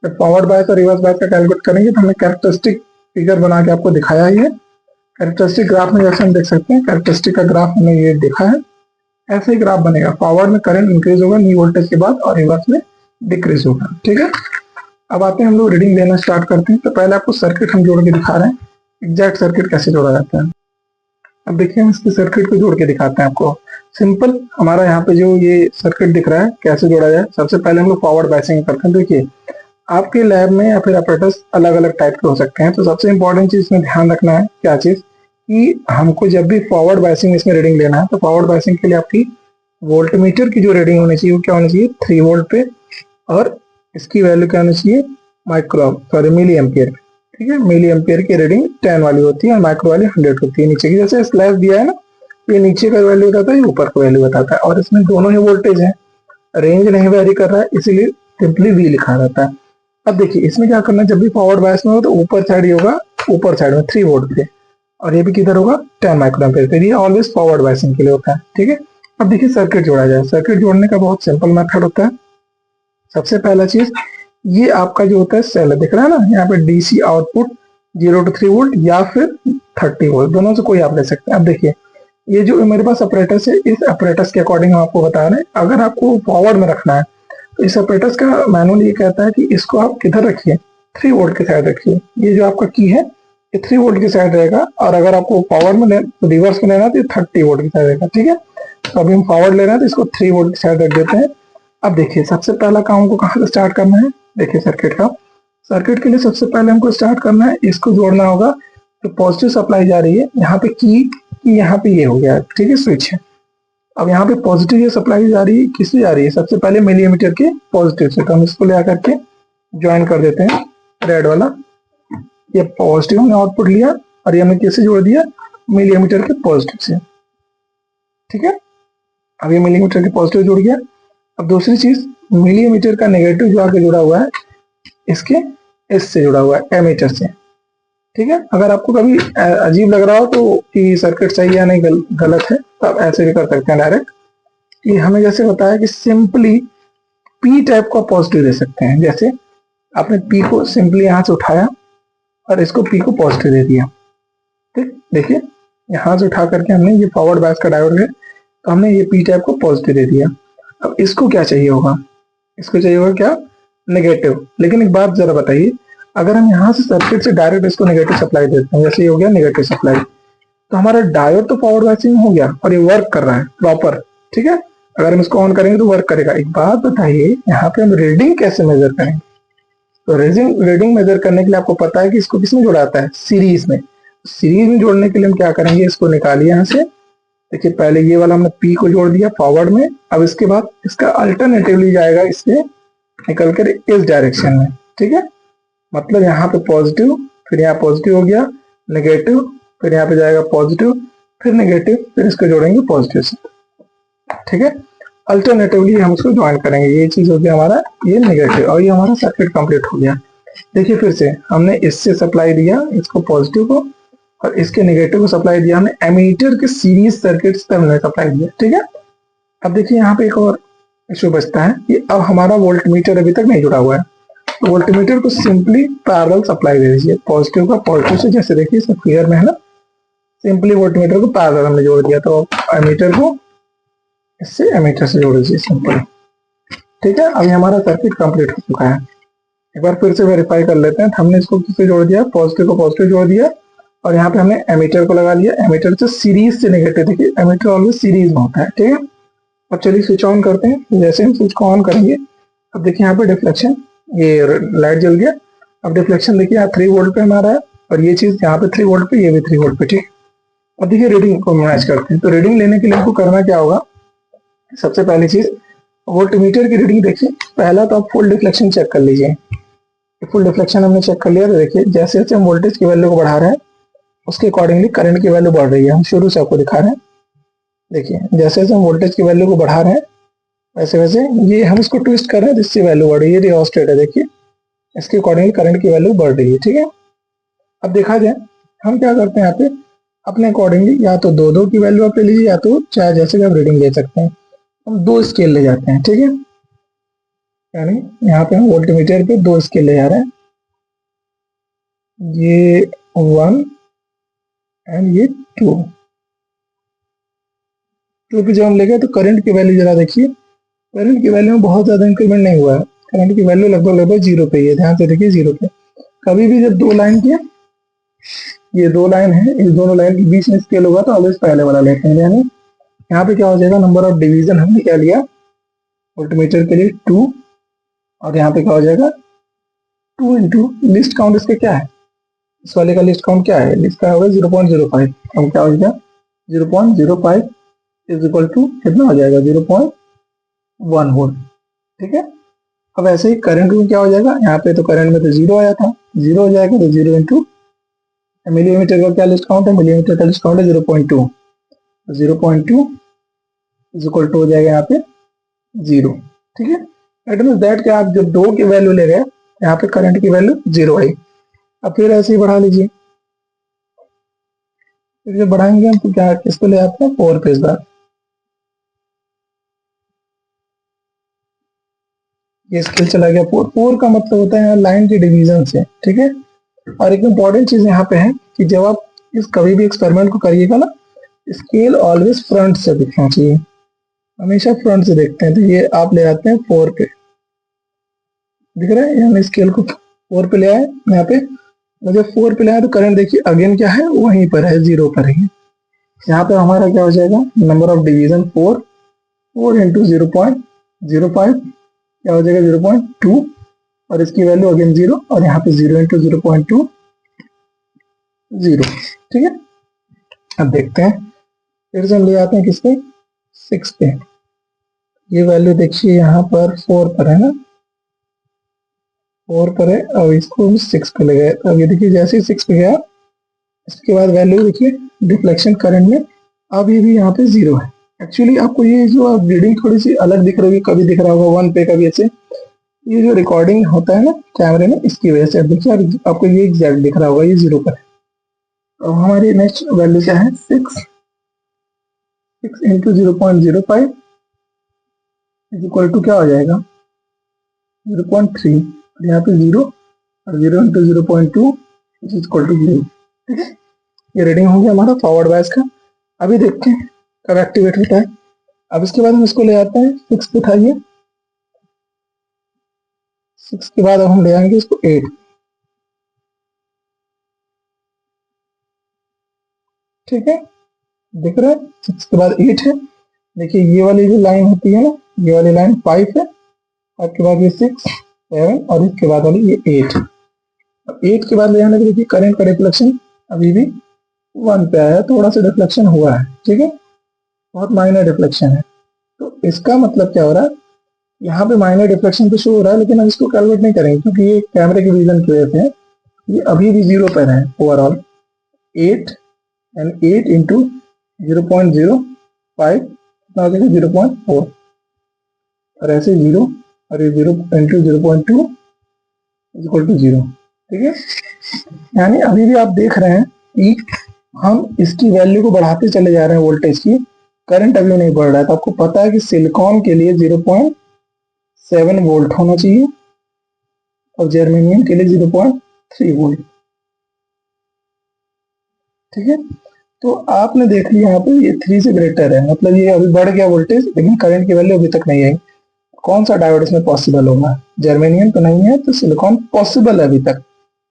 जब फॉरवर्ड बायस और रिवर्स बायस का कैलकुलेट करेंगे तो हमने कैरेक्टरिस्टिक फिगर बना के आपको दिखाया ही है। कैरेक्टरिस्टिक ग्राफ में जैसे हम देख सकते हैं, कैरेक्टरिस्टिक का ग्राफ हमने ये देखा है, ऐसे ही ग्राफ बनेगा। फॉरवर्ड में करंट इंक्रीज होगा न्यू वोल्टेज के बाद और रिवर्स में डिक्रीज होगा, ठीक है। अब आते हैं हम लोग रीडिंग लेना स्टार्ट करते हैं। तो पहले आपको सर्किट हम जोड़ के दिखा रहे हैं, एग्जैक्ट सर्किट कैसे जोड़ा जाता है। अब देखिए हम इसके सर्किट को जोड़ के दिखाते हैं आपको। सिंपल, हमारा यहाँ पे जो ये सर्किट दिख रहा है कैसे जोड़ा जाए। सबसे पहले हम लोग फॉरवर्ड बायसिंग करते हैं। देखिए आपके लैब में या फिर अपरेटस अलग अलग टाइप के हो सकते हैं। तो सबसे इंपॉर्टेंट चीज में ध्यान रखना है क्या चीज, कि हमको जब भी फॉरवर्ड बायसिंग इसमें रीडिंग लेना है तो फॉरवर्ड बायसिंग के लिए आपकी वोल्टमीटर की जो रीडिंग होनी चाहिए वो क्या होनी चाहिए, 3 वोल्ट पे, और इसकी वैल्यू क्या होनी चाहिए, मिली एम्पियर, ठीक है। मिली एम्पियर की रीडिंग 10 वाली होती है और माइक्रो वाली 100 होती है। नीचे की जैसे स्लैश दिया है ना, ये नीचे का वैल्यू बताता है, ये ऊपर का वैल्यू बताता है। और इसमें दोनों ही वोल्टेज है, रेंज नहीं वेरी कर रहा है, इसीलिए सिंपली वी लिखा रहता है। अब देखिए इसमें क्या करना है, जब भी फॉरवर्ड बायस में हो तो ऊपर साइड ही होगा, ऊपर साइड में 3 वोल्ट पे, और ये भी किधर होगा 10 माइक्रो एम्पियर पे। ये ऑलवेज फॉरवर्ड बायसिंग के लिए होता है, ठीक है। अब देखिए सर्किट जोड़ा जाए। सर्किट जोड़ने का बहुत सिंपल मेथड होता है। सबसे पहला चीज, ये आपका जो होता है सेल दिख रहा है ना, यहाँ पे डीसी आउटपुट 0 to 3 वोल्ट या फिर 30 वोल्ट, दोनों से कोई आप ले सकते हैं। अब देखिए ये जो मेरे पास अपरेटस है, इस अपरेटस के अकॉर्डिंग हम आपको बता रहे हैं। अगर आपको फॉरवर्ड में रखना है तो इस अपरेटस का मैनुअल ये कहता है कि इसको आप किधर रखिए, 3 वोल्ट के साइड रखिए। ये जो आपका की है ये 3 वोल्ट की साइड रहेगा, और अगर आपको फॉरवर्ड में रिवर्स में लेना है तो 30 वोल्ट की साइड रहेगा, ठीक है। तो अभी हम फॉरवर्ड ले रहे हैं तो इसको 3 वोल्ट की साइड रख देते हैं। अब देखिए सबसे पहला काम हमको कहाँ से स्टार्ट करना है, देखिए सर्किट का। सर्किट के लिए सबसे पहले हमको स्टार्ट करना है, इसको जोड़ना होगा। तो पॉजिटिव सप्लाई जा रही है यहाँ पे, की यहाँ पे ये हो गया, ठीक है, स्विच है। अब यहाँ पे पॉजिटिव ये सप्लाई जा रही है, किससे जा रही है, सबसे पहले मिलीमीटर के पॉजिटिव से। तो हम इसको ले आकर के ज्वाइन कर देते हैं, रेड वाला। ये पॉजिटिव हमने आउटपुट लिया और ये हमने किससे जोड़ दिया, मिलीमीटर के पॉजिटिव से, ठीक है। अब ये मिलीमीटर के पॉजिटिव जुड़ गया। अब दूसरी चीज, मिलीमीटर का नेगेटिव जो आगे जुड़ा हुआ है इसके इससे जुड़ा हुआ है, एमीटर से, ठीक है। अगर आपको कभी अजीब लग रहा हो तो कि सर्किट सही है या नहीं गलत है, तो आप ऐसे भी कर सकते हैं डायरेक्ट। कि हमें जैसे बताया कि सिंपली पी टाइप का पॉजिटिव दे सकते हैं। जैसे आपने पी को सिंपली यहाँ से उठाया और इसको पी को पॉजिटिव दे दिया, ठीक। देखिए यहाँ से उठा करके हमने, ये फॉरवर्ड बायस का डायोड है, तो हमने ये पी टाइप को पॉजिटिव दे दिया। अब इसको क्या चाहिए होगा, इसको चाहिए होगा क्या, नेगेटिव। लेकिन एक बात जरा बताइए, अगर हम यहाँ से सर्किट से डायरेक्ट इसको नेगेटिव सप्लाई देते हैं, जैसे ये हो गया नेगेटिव सप्लाई, तो हमारा डायोड तो फॉरवर्ड बायसिंग हो गया और ये वर्क कर रहा है प्रॉपर, ठीक है। अगर हम इसको ऑन करेंगे तो वर्क करेगा। एक बात बताइए, यहाँ पे हम रीडिंग कैसे मेजर करेंगे। तो रीडिंग मेजर करने के लिए आपको पता है कि इसको किसमें जोड़ा जाता है, सीरीज में। सीरीज में जोड़ने के लिए हम क्या करेंगे, इसको निकालिए यहाँ से। देखिए पहले ये वाला हमने पी को जोड़ दिया फॉरवर्ड में। अब इसके बाद इसका अल्टरनेटिवली जाएगा इससे निकल कर इस डायरेक्शन में, ठीक है। मतलब यहाँ पे पॉजिटिव, फिर यहाँ पॉजिटिव हो गया, नेगेटिव, फिर यहाँ पे जाएगा पॉजिटिव, फिर नेगेटिव, फिर इसको जोड़ेंगे पॉजिटिव से, ठीक है। अल्टरनेटिवली हम इसको ज्वाइन करेंगे। ये चीज हो गया हमारा ये नेगेटिव, और ये हमारा सर्किट कंप्लीट हो गया। देखिए फिर से हमने इससे सप्लाई दिया इसको पॉजिटिव को, और इसके नेगेटिव को सप्लाई दिया हमने एमीटर के सीरीज सर्किट से हमने सप्लाई दिया, ठीक है। अब देखिए यहाँ पे एक और इशू बचता है कि अब हमारा वोल्टमीटर अभी तक नहीं जुड़ा हुआ है। तो वोल्टमीटर को सिंपली पैरेलल सप्लाई दे दीजिए, पॉजिटिव का पॉजिटिव से। जैसे देखिए सब क्लियर में है ना, सिंपली वोल्टमीटर को पैरेलल हमने जोड़ दिया, तो एमीटर को इससे एमीटर से जोड़ दीजिए सिंपल, ठीक है। अभी हमारा सर्किट कंप्लीट हो चुका है। एक बार फिर से वेरीफाई कर लेते हैं। हमने इसको किससे जोड़ दिया, पॉजिटिव को पॉजिटिव जोड़ दिया, और यहाँ पे हमने एमीटर को लगा लिया। एमीटर से सीरीज से नेगेटिव, देखिए एमीटर ऑलवेज सीरीज में होता है, ठीक है। अब चलिए स्विच ऑन करते हैं। जैसे हम स्विच को ऑन करेंगे, अब देखिए यहाँ पे डिफ्लेक्शन, ये लाइट जल गया। अब डिफ्लेक्शन देखिए यहाँ 3 वोल्ट पे हमारा है, और ये चीज यहाँ पे 3 वोल्ट पे, ये भी 3 वोल्ट पे, ठीक। अब देखिए रीडिंग को मैच करते हैं। तो रीडिंग लेने के लिए आपको करना क्या होगा, सबसे पहली चीज वोल्टमीटर की रीडिंग देखिए। पहला तो आप फुल डिफ्लेक्शन चेक कर लीजिए। फुल डिफ्लेक्शन हमने चेक कर लिया, तो देखिए जैसे जैसे हम वोल्टेज की वैल्यू को बढ़ा रहे हैं उसके अकॉर्डिंगली करंट की वैल्यू बढ़ रही है। हम शुरू से आपको दिखा रहे हैं, देखिए जैसे जैसे हम वोल्टेज की वैल्यू को बढ़ा रहे हैं वैसे वैसे ये हम इसको ट्विस्ट कर रहे हैं जिससे वैल्यू बढ़ रही है। रियोस्टेट है, देखिए इसके अकॉर्डिंगली करंट की वैल्यू बढ़ रही है, ठीक है। अब देखा जाए हम क्या करते हैं यहाँ पे अपने अकॉर्डिंगली, या तो दो दो की वैल्यू आप ले लीजिए, या तो चाहे जैसे भी आप रीडिंग ले सकते हैं। हम दो स्केल ले जाते हैं, ठीक है। यानी यहाँ पे हम वोल्टमीटर पे दो स्केल ले जा रहे हैं, ये 1 एंड ये 2। 2 पे जब हम ले गए तो करंट की वैल्यू जरा देखिए, करंट की वैल्यू में बहुत ज्यादा इंक्रीमेंट नहीं हुआ है। करंट की वैल्यू लगभग लगभग जीरो पे ही है, ध्यान से देखिए जीरो पे। कभी भी जब दो लाइन के, ये दो लाइन है, इस दोनों लाइन के बीच में स्केल होगा तो ऑलवेज पहले वाला लेते हैं। यानी यहाँ पे क्या हो जाएगा, नंबर ऑफ डिवीजन हमने क्या लिया वोल्टमीटर के लिए 2, और यहाँ पे क्या हो जाएगा 2 इंटू लिस्ट काउंट इसका क्या है, इस वाले का लिस्ट काउंट क्या है, लिस्ट का होगा 0.05। अब क्या हो जाएगा 0.05 इज इक्वल टू कितना हो जाएगा 0.1 वोल्ट, ठीक है। अब ऐसे ही करंट में क्या हो जाएगा, यहाँ पे तो करंट में तो जीरो आया था, जीरो हो जाएगा तो जीरो इंटू मिलीमीटर का क्या लिस्ट काउंट है, मिलीमीटर का लिस्ट काउंट है 0.2, 0.2 इज इक्वल टू हो जाएगा यहाँ पे जीरो, ठीक है। इट मीन दैट कि आप जब दो की वैल्यू ले गए यहाँ पे करंट की वैल्यू जीरो आई। अब फिर ऐसे ही बढ़ा लीजिए, फिर जब बढ़ाएंगे हम तो क्या किसको ले आते हैं 4 पे इस बार, ये स्केल चला गया 4। 4 का मतलब होता है लाइन के डिवीजन से, ठीक है। और एक इम्पॉर्टेंट चीज यहाँ पे है कि जब आप इस कभी भी एक्सपेरिमेंट को करिएगा ना, स्केल ऑलवेज फ्रंट से दिखना चाहिए, हमेशा फ्रंट से देखते हैं। तो ये आप ले आते हैं 4 पे, दिख रहा है, हमने स्केल को 4 पे ले आए। यहाँ पे मुझे 4 पे ले आए तो करंट देखिए अगेन क्या है वहीं पर है, जीरो पर है। यहाँ पे हमारा क्या हो जाएगा नंबर ऑफ डिवीजन 4, 4 इंटू 0.05 क्या हो जाएगा 0.2, और इसकी वैल्यू अगेन जीरो, और यहाँ पे 0 इंटू 0.2 जीरो, ठीक है। अब देखते हैं, फिर से हम ले आते हैं किस पे 6 पे। ये वैल्यू देखिए यहाँ पर 4 पर है ना, 4 पर है, अब इसको हम 6 पे ले गए। अब ये देखिए जैसे ही 6 पे गया, इसके बाद वैल्यू देखिए डिफ्लेक्शन करंट में अब ये भी यहाँ पे जीरो है। एक्चुअली आपको ये जो रीडिंग थोड़ी सी अलग दिख रही है, कभी दिख रहा होगा 1 पे कभी ऐसे, ये जो रिकॉर्डिंग होता है ना कैमरे में इसकी वजह से। अब देखिए आपको ये एग्जैक्ट दिख रहा होगा ये जीरो पर है। अब हमारी नेक्स्ट वैल्यू क्या है 6 इंटू 0.05 इज इक्वल टू क्या हो जाएगा 0.3, और यहाँ पे जीरो, और 0 into 0.2 is equal to zero, ठीक है। ये रीडिंग हो गया हमारा फॉरवर्ड बायस का। अभी देखते हैं कब एक्टिवेट होता है। अब इसके बाद हम इसको ले आते हैं 6 पे था ये, 6 के बाद अब हम ले आएंगे इसको 8, ठीक है। दिख रहा है 6 के बाद 8 है। देखिए ये वाली जो लाइन होती है ना, ये वाली लाइन 5 है, और के बाद ये 6 7, और इसके बाद वाली ये 8। अब 8 के बाद ले आने पे देखिए करंट का रिफ्लेक्शन अभी भी 1 पे आया है, थोड़ा सा डिफ्लेक्शन हुआ है, ठीक है, बहुत माइनर डिफ्लेक्शन है। तो इसका मतलब क्या हो रहा है, यहाँ पे माइनर डिफ्लेक्शन तो शो हो रहा है, लेकिन हम इसको कैलकुलेट नहीं करेंगे क्योंकि ये कैमरे के विजन की वजह से है, ये अभी भी जीरो पर है ओवरऑल। 8 एंड 8 इंटू 0.05 कितना हो जाएगा 0.4, और ऐसे जीरो, और ये 0 into 0.2 is equal to zero, ठीक है। यानी अभी भी आप देख रहे हैं कि हम इसकी वैल्यू को बढ़ाते चले जा रहे हैं वोल्टेज की, करंट अभी नहीं बढ़ रहा है। तो आपको पता है कि सिलिकॉन के लिए 0.7 वोल्ट होना चाहिए, और जर्मेनियम के लिए 0.3 वोल्ट, ठीक है। तो आपने देख लिया यहाँ पे ये 3 से ग्रेटर है, मतलब ये अभी बढ़ गया वोल्टेज, लेकिन करंट की वैल्यू अभी तक नहीं आई। कौन सा डायोड इसमें पॉसिबल होगा, जर्मेनियम तो नहीं है, तो सिलिकॉन पॉसिबल है अभी तक,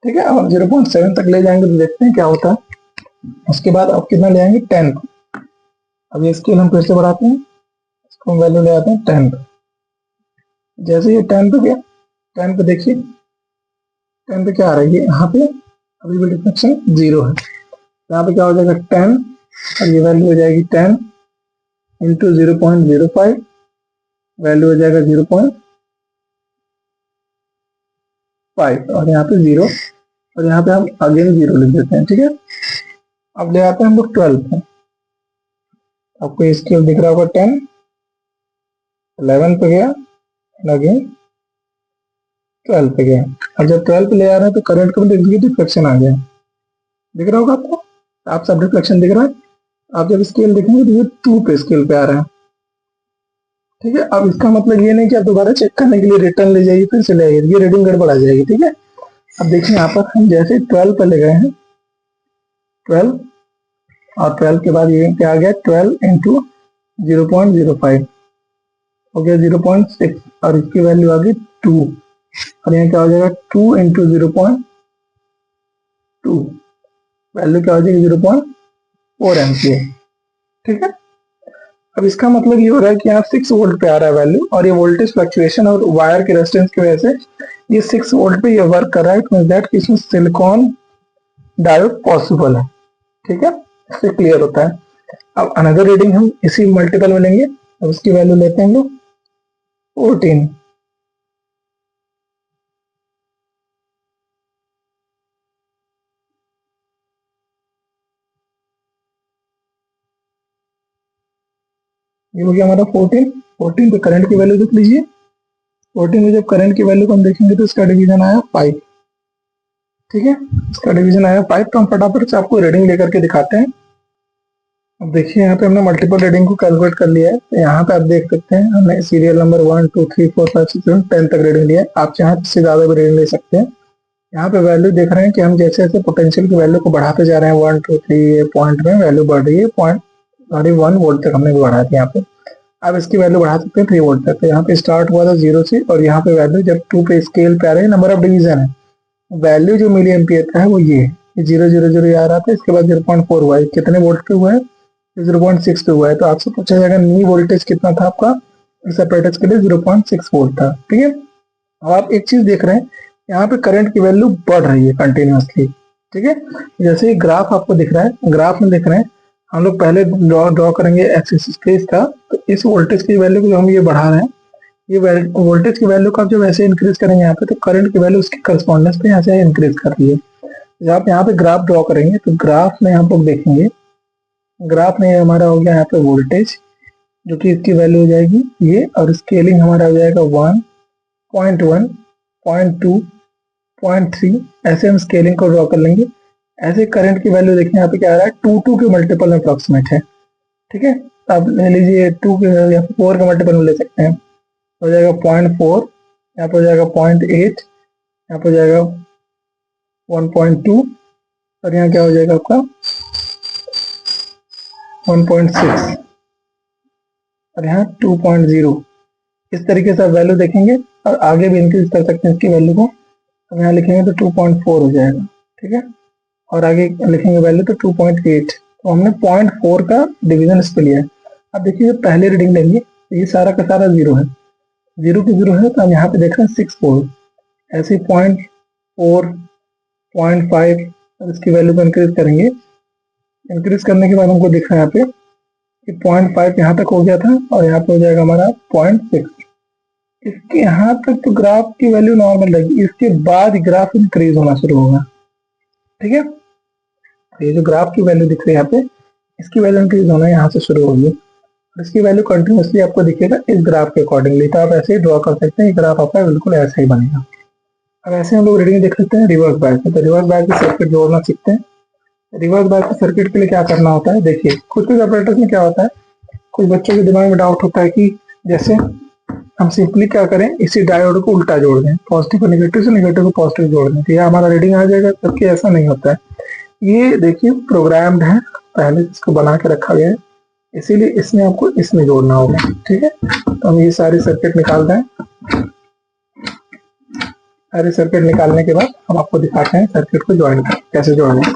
ठीक है। अब 0.7 तक ले जाएंगे तो देखते हैं क्या होता है। उसके बाद आप कितना ले आएंगे 10। अब ये स्केल हम फिर से बढ़ाते हैं, इसको हम वैल्यू ले आते हैं 10 पे। जैसे ये 10 पे गया, 10 पे देखिए 10 पे क्या आ रहा है, ये यहाँ पे अभी भी डिफ्लेक्शन जीरो है। यहाँ पे क्या हो जाएगा 10, और ये वैल्यू हो जाएगी 10 इंटू 0.05, वैल्यू हो जाएगा 0.5, और यहाँ पे जीरो, और यहाँ पे हम अगेन जीरो लिख देते हैं, ठीक है। अब ले आते हैं हम लोग 12 पे। आपको स्केल दिख रहा होगा 10, 11 पे गया, अगेन 12 पे गया। और जब 12 पे ले आ रहे हैं तो करंट का भी डिफ्लेक्शन आ गया, दिख रहा होगा आपको, आप सब रिफ्लेक्शन दिख रहा है। आप जब स्केल देखेंगे तो ये 2 पे स्केल पे आ रहा है। ठीक है, अब इसका मतलब ये नहीं कि आप दोबारा चेक करने के लिए रिटर्न ले जाइए फिर से ले आइए, ये रीडिंग गड़बड़ आ जाएगी। ठीक है, अब देखिए यहाँ पर हम जैसे 12 पे ले गए हैं, 12 और 12 के बाद ये क्या आ गया, 12 इंटू 0.05 हो गया 0.6 और इसकी वैल्यू आ गई 2 और यहाँ क्या हो जाएगा 2 इंटू 0.2 वैल्यू क्या हो जाएगी 0.4 एम्पियर। ठीक है, अब इसका मतलब ये हो रहा है कि यहाँ 6 वोल्ट पे आ रहा है वैल्यू और ये वोल्टेज फ्लक्चुएशन और वायर के रेजिस्टेंस की वजह से ये 6 वोल्ट पे ये वर्क कर रहा है। इट मींस दैट इसमें सिलिकॉन डायोड पॉसिबल है। ठीक है, इससे क्लियर होता है। अब अनदर रीडिंग हम इसी मल्टीपल में लेंगे, अब उसकी वैल्यू लेते हैं हम लोग 14। ये हो गया हमारा 14 पे करंट की वैल्यू देख लीजिए। 14 में जब करंट की वैल्यू को हम देखेंगे तो इसका डिवीजन आया 5। ठीक है, इसका डिवीजन आया 5, तो हम फटाफट से आपको रीडिंग लेकर के दिखाते हैं। अब देखिए यहाँ पे हमने मल्टीपल रीडिंग को कैलकुलेट कर लिया है। तो यहाँ पे आप देख सकते हैं हमने सीरियल नंबर 1 2 3 4 5 6 7 10 तक रीडिंग लिया है। आप चाहें इससे ज्यादा भी रीडिंग ले सकते हैं। यहाँ पे वैल्यू देख रहे हैं कि हम जैसे जैसे पोटेंशियल की वैल्यू को बढ़ाते जा रहे हैं 1 2 3 पॉइंट में वैल्यू बढ़ रही है, पॉइंट 1 वोल्ट तक हमने बढ़ा दी यहाँ पे। अब इसकी वैल्यू बढ़ा सकते हैं 3 वोल्ट तक। तो यहाँ पे स्टार्ट हुआ था 0 से और यहाँ पे वैल्यू जब 2 पे स्केल पे आ रही है, नंबर ऑफ डिवीजन है, वैल्यू जो मिली एम्पियर का है वो ये 000 आ रहा था, इसके बाद 0.4 हुआ है, कितने वोल्ट पे हुआ है 0.6 पे हुआ है। तो आपसे पूछा जाएगा नी वोल्टेज कितना था आपका, इस अपेरेटस के लिए 0.6 वोल्ट था। ठीक है, अब आप एक चीज देख रहे हैं यहाँ पे करंट की वैल्यू बढ़ रही है कंटिन्यूअसली। ठीक है, जैसे ग्राफ आपको दिख रहा है, ग्राफ में दिख रहे हैं हम लोग पहले ड्रॉ करेंगे एक्स एक्सिस पे इसका। तो इस वोल्टेज की वैल्यू को जो हम ये बढ़ा रहे हैं, ये वोल्टेज की वैल्यू को आप जब ऐसे इंक्रीज करेंगे यहाँ पे तो करंट की वैल्यू उसकी करस्पॉन्डेंस पे यहाँ से इंक्रीज कर रही है। जब आप यहाँ पे ग्राफ ड्रॉ करेंगे तो ग्राफ में हम लोग देखेंगे, ग्राफ में हमारा हो गया यहाँ पे वोल्टेज जो कि इसकी वैल्यू हो जाएगी ये, और स्केलिंग हमारा हो जाएगा 1 0.1 0.2 0.3, ऐसे हम स्केलिंग को ड्रॉ कर लेंगे। ऐसे करंट की वैल्यू देखिए यहाँ पे क्या आ रहा है 2 के मल्टीपल में अप्रोक्सीमेट है। ठीक है, अब ले लीजिए 2 के या 4 के मल्टीपल में ले सकते हैं, हो जाएगा 0.4, यहाँ पे हो जाएगा 0.8, यहाँ पे हो जाएगा 1.2 और यहाँ क्या हो जाएगा आपका 1.6 और यहाँ 2.0। इस तरीके से आप वैल्यू देखेंगे और आगे भी इंक्रीज कर सकते हैं इसकी वैल्यू को। अब यहाँ लिखेंगे तो 2.4 हो जाएगा। ठीक है, और आगे लिखेंगे वैल्यू तो 2.8। तो हमने 0.4 का डिवीजन इस पे लिया है। अब देखिए पहले रीडिंग लेंगे तो ये सारा का सारा 0 है, 0 के 0 है, तो हम यहाँ पे देख रहे हैं 6 वोल्ट, ऐसे 0.4 0.5 और इसकी वैल्यू को इंक्रीज करेंगे। इंक्रीज करने के बाद हमको दिख रहा है यहाँ पे कि 0.5 यहाँ तक हो गया था और यहाँ पे हो जाएगा हमारा 0.6। इसके यहाँ तक तो ग्राफ की वैल्यू नॉर्मल रहेगी, इसके बाद ग्राफ इंक्रीज होना शुरू होगा। ठीक है, ये जो ग्राफ की वैल्यू दिख रही है यहाँ पे, इसकी वैल्यू इंक्रीज होना यहाँ से शुरू होगी, इसकी वैल्यू कंटिन्यूसली आपको दिखेगा इस ग्राफ के अकॉर्डिंगली। तो आप ऐसे ही ड्रॉ कर सकते हैं, ग्राफ आपका बिल्कुल ऐसा ही बनेगा। अब ऐसे हम लोग रीडिंग देख सकते हैं रिवर्स बैक में। तो रिवर्स बैक के सर्किट जोड़ना सीखते हैं। रिवर्स बैक के सर्किट के लिए क्या करना होता है, देखिए कुछ कुछ ऑपरेटर्स में क्या होता है, कुछ बच्चों के दिमाग में डाउट होता है कि जैसे हम सिंपली क्या करें, इसी डायोड को उल्टा जोड़ दें, पॉजिटिव को नेगेटिव से नेगेटिव को पॉजिटिव जोड़ दें, तो यह हमारा रीडिंग आ जाएगा। जबकि ऐसा नहीं होता है, ये देखिए प्रोग्राम्ड है, पहले इसको बना के रखा गया है, इसीलिए इसमें आपको इसमें जोड़ना होगा। ठीक है, तो हम ये सारी सर्किट निकाल दें। सारे सर्किट निकालने के बाद हम आपको दिखाते हैं सर्किट को ज्वाइन कैसे जोड़ना है।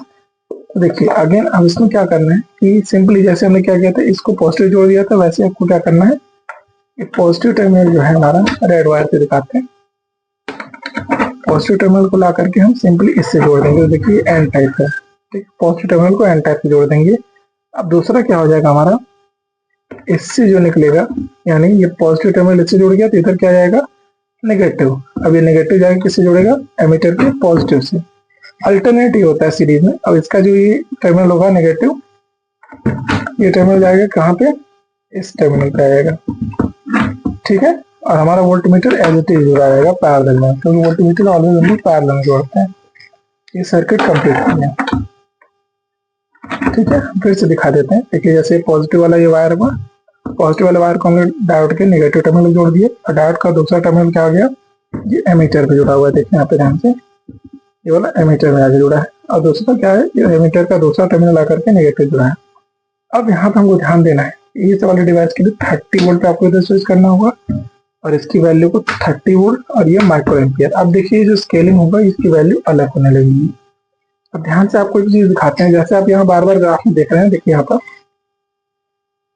तो देखिए अगेन हम इसमें क्या करना है कि सिंपली जैसे हमने क्या किया था, इसको पॉजिटिव जोड़ दिया था, वैसे आपको क्या करना है, ये पॉजिटिव टर्मिनल जो है हमारा रेड वायर से दिखाते हैं, पॉजिटिव टर्मिनल को ला करके हम सिंपली इससे जोड़ देंगे। तो देखिए एन टाइप है, ठीक, पॉजिटिव टर्मिनल को एन टाइप से जोड़ देंगे। अब दूसरा क्या हो जाएगा हमारा, इससे जो निकलेगा, यानी ये पॉजिटिव टर्मिनल इससे जुड़ गया तो इधर क्या जाएगा नेगेटिव। अब ये नेगेटिव जाएगा किससे जुड़ेगा, एमीटर के पॉजिटिव से। अल्टरनेट ही होता है सीरीज में। अब इसका जो ये टर्मिनल होगा नेगेटिव, ये टर्मिनल जाएगा कहाँ पे, इस टर्मिनल पे आएगा। ठीक है, और हमारा वोल्टमीटर एज इट इज जुड़ा रहेगा पैरेलल में, क्योंकि वोल्टमीटर ऑलवेज हम लोग पैरेलल में जोड़ते हैं। ये सर्किट कंप्लीट हो गया। ठीक है, फिर से दिखा देते हैं। देखिए जैसे पॉजिटिव वाला ये वायर हुआ, पॉजिटिव वाले वायर को हमने डायोड के नेगेटिव टर्मिनल जोड़ दिए और डायोड का दूसरा टर्मिनल क्या हो गया, ये एमीटर पे जुड़ा हुआ है। देखिए यहाँ पे ध्यान से, ये वाला एमीटर में आगे जुड़ा है और दूसरा क्या है, ये एमीटर का दूसरा टर्मिनल आकर के नेगेटिव जुड़ा है। अब यहाँ पे हमको ध्यान देना है, इस वाले डिवाइस के लिए 30 वोल्ट पे आपको इधर स्विच करना होगा और इसकी वैल्यू को 30 वोल्ट और ये माइक्रो एम्पियर। अब देखिए जो स्केलिंग होगा इसकी वैल्यू अलग होने लगेगी। अब ध्यान से आपको एक चीज दिखाते हैं, जैसे आप यहाँ बार बार ग्राफ में देख रहे हैं, देखिए यहाँ पर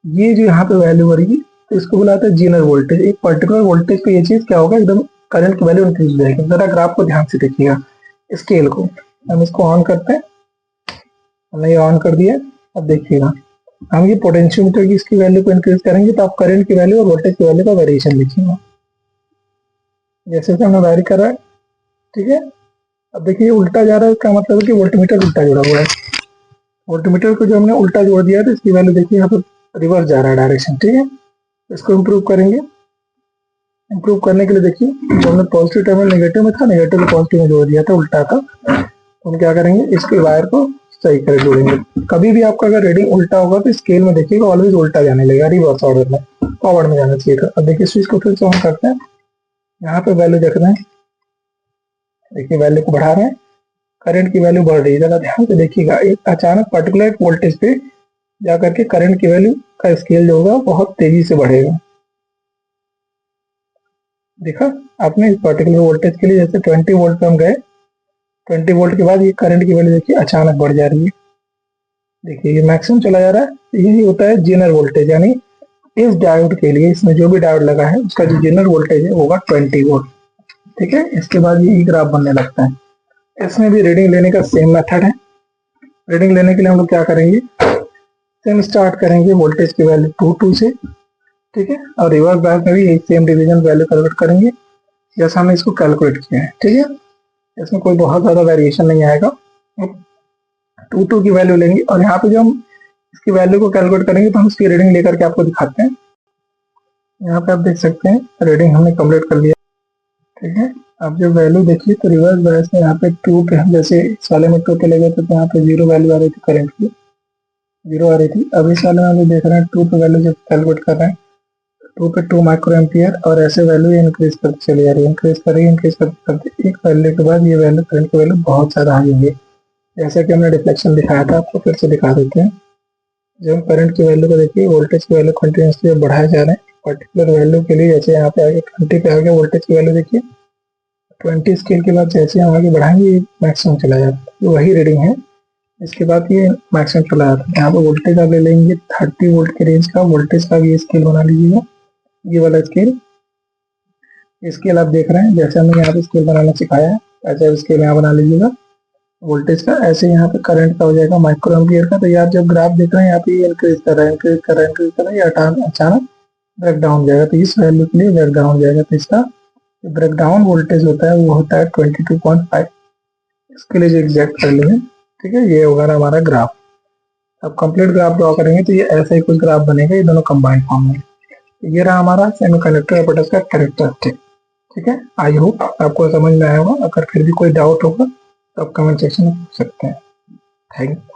ये जो यहाँ पे वैल्यू बढ़ेगी तो इसको बुलाते हैं जीनर वोल्टेज। एक पर्टिकुलर वोल्टेज पे ये चीज क्या होगा, एकदम करंट की वैल्यू इंक्रीज हो जाएगी। जरा ग्राफ को ध्यान से देखिएगा, स्केल को हम इसको ऑन करते हैं, हमने ये ऑन कर दिया। अब देखिएगा हम ये पोटेंशियोमीटर की इसकी वैल्यू को इंक्रीज करेंगे तो आप करंट की वैल्यू और वोल्टेज की वैल्यू का वेरिएशन लिखिएगा, जैसे हमने वेरी कर रहा है। ठीक है, अब देखिए उल्टा जा रहा है, इसका मतलब है कि वोल्टमीटर उल्टा जुड़ा हुआ है। वोल्टमीटर को जो हमने उल्टा जोड़ दिया तो इसकी वैल्यू देखिए यहाँ पर रिवर्स जा रहा है डायरेक्शन। ठीक है, इसको इम्प्रूव करेंगे। इम्प्रूव करने के लिए देखिए जो हमने पॉजिटिव टर्मिनल नेगेटिव में था, नेगेटिव को पॉजिटिव में जोड़ दिया था, उल्टा था। तो हम क्या करेंगे, इसके वायर को सही कर जोड़ेंगे। कभी भी आपका अगर रीडिंग उल्टा होगा तो स्केल में देखिएगा ऑलवेज उल्टा जाने लगेगा, रिवर्स ऑर्डर में, फॉरवर्ड में जाना चाहिए था। अब देखिए स्विच को फिर से ऑन करते हैं, यहाँ पे वैल्यू देख रहे हैं, देखिए वैल्यू को बढ़ा रहे हैं, करंट की वैल्यू बढ़ रही है। जरा ध्यान से देखिएगा, एक अचानक पर्टिकुलर वोल्टेज पे जाकर के करंट की वैल्यू का स्केल जो होगा बहुत तेजी से बढ़ेगा। देखा आपने, इस पर्टिकुलर वोल्टेज के लिए जैसे 20 वोल्ट पे हम गए, 20 वोल्ट के बाद ये करंट की वैल्यू देखिए अचानक बढ़ जा रही है। देखिए ये मैक्सिमम चला जा रहा है। यही होता है जेनर वोल्टेज, यानी इस डायोड के लिए, इसमें जो भी डायोड लगा है उसका जो जेनर वोल्टेज है होगा 20 वोल्ट। ठीक है, इसके बाद ये ग्राफ बनने लगता है। इसमें भी रीडिंग लेने का सेम मेथड है। रीडिंग लेने के लिए हम लोग क्या करेंगे, सेम स्टार्ट करेंगे वोल्टेज की वैल्यू 2 से। ठीक है, और रिवर्स बैक में भी एक सेम डिवीजन वैल्यू कैलकुलेट करेंगे जैसा हमने इसको कैलकुलेट किया है। ठीक है, इसमें कोई बहुत ज्यादा वेरिएशन नहीं आएगा। 2 की वैल्यू लेंगे और यहाँ पे जो हम इसकी वैल्यू को कैलकुलेट करेंगे तो हम इसकी रीडिंग लेकर के आपको दिखाते हैं। यहाँ पे आप देख सकते हैं रीडिंग हमने कंप्लीट कर लिया। ठीक है, अब जब वैल्यू देखिए तो रिवर्स बायस में यहाँ पे 2 पे हम जैसे इस वाले में 2 पे ले गए थे तो यहाँ पे 0 वैल्यू आ रही थी, करंट की 0 आ रही थी। अब इस वाले में हम देख रहे हैं 2 पे वैल्यू जब कैलकुलेट कर रहे हैं, 2 पे 2 माइक्रो एम्पियर और ऐसे वैल्यू इंक्रीज करते चली जा रही है, इंक्रीज करते करते एक वैल्यू के बाद ये वैल्यू, करंट की वैल्यू बहुत ज्यादा आ जाएगी। जैसा कि हमने डिफ्लेक्शन दिखाया था, आपको फिर से दिखा देते हैं। जब हम करंट की वैल्यू को देखिए, वोल्टेज की वैल्यू कंटिन्यूसली बढ़ाए जा रहे हैं पर्टिकुलर वैल्यू के लिए। जैसे यहाँ पे आगे 20 पे आ गया वोल्टेज की वैल्यू, देखिए 20 स्केल के बाद जैसे हम आगे बढ़ाएंगे मैक्सिमम चला जाता है, ये वही रीडिंग है। इसके बाद ये मैक्सिमम चला जाता है। यहाँ पे वोल्टेज आप ले लेंगे 30 वोल्ट के रेंज का, वोल्टेज का भी स्केल बना लीजिएगा, ये वाला स्केल आप देख रहे हैं। जैसे हमने यहाँ पे स्केल बनाना सिखाया है ऐसे स्केल यहाँ बना लीजिएगा वोल्टेज का। ऐसे यहाँ पे करंट का हो जाएगा माइक्रो एम्पियर का। तो यार जब ग्राफ देख रहे हैं यहाँ पे इंक्रीज कर रहा है, इंक्रीज कर रहा है, ये अचानक ब्रेक डाउन हो जाएगा। तो इस वैल्यू के लिए ब्रेक डाउन हो जाएगा। तो इसका ब्रेक डाउन वोल्टेज होता है वो होता है 22.5। इसके लिए जो एग्जैक्ट वैल्यू है, ठीक है, ये होगा ना हमारा ग्राफ। अब कंप्लीट ग्राफ ड्रॉ करेंगे तो ये ऐसा ही कुछ ग्राफ बनेगा, ये दोनों कंबाइंड फॉर्म में। ये रहा हमारा सेमीकंडक्टर एपेरेटस का कैरेक्टरिस्टिक। ठीक है, आई होप आपको समझ में आया होगा। अगर फिर भी कोई डाउट होगा तो आप कमेंट सेक्शन में पूछ सकते हैं। Thank you.